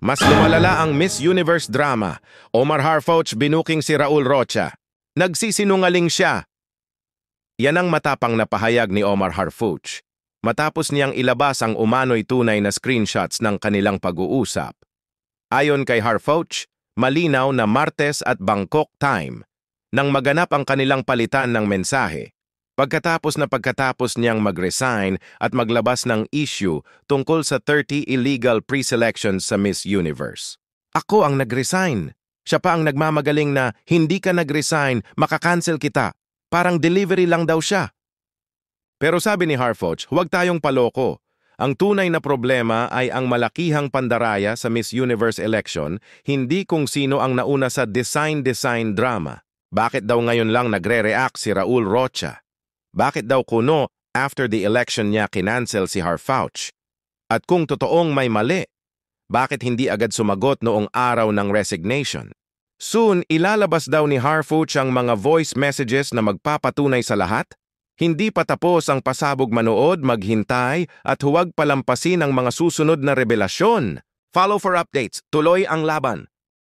Mas lumalala ang Miss Universe drama. Omar Harfouch binuking si Raul Rocha. Nagsisinungaling siya. Yan ang matapang na pahayag ni Omar Harfouch matapos niyang ilabas ang umano'y tunay na screenshots ng kanilang pag-uusap. Ayon kay Harfouch, malinaw na Martes at Bangkok time nang maganap ang kanilang palitan ng mensahe. Pagkatapos niyang mag-resign at maglabas ng issue tungkol sa 30 illegal pre-selections sa Miss Universe. Ako ang nag-resign. Siya pa ang nagmamagaling na hindi ka nag-resign, makakancel kita. Parang delivery lang daw siya. Pero sabi ni Harfouch, huwag tayong paloko. Ang tunay na problema ay ang malakihang pandaraya sa Miss Universe election, hindi kung sino ang nauna sa design drama. Bakit daw ngayon lang nagre-react si Raul Rocha? Bakit daw kuno after the election niya kinancel si Harfouch? At kung totoong may mali, bakit hindi agad sumagot noong araw ng resignation? Soon, ilalabas daw ni Harfouch ang mga voice messages na magpapatunay sa lahat? Hindi pa tapos ang pasabog, manood, maghintay at huwag palampasin ang mga susunod na revelasyon. Follow for updates. Tuloy ang laban.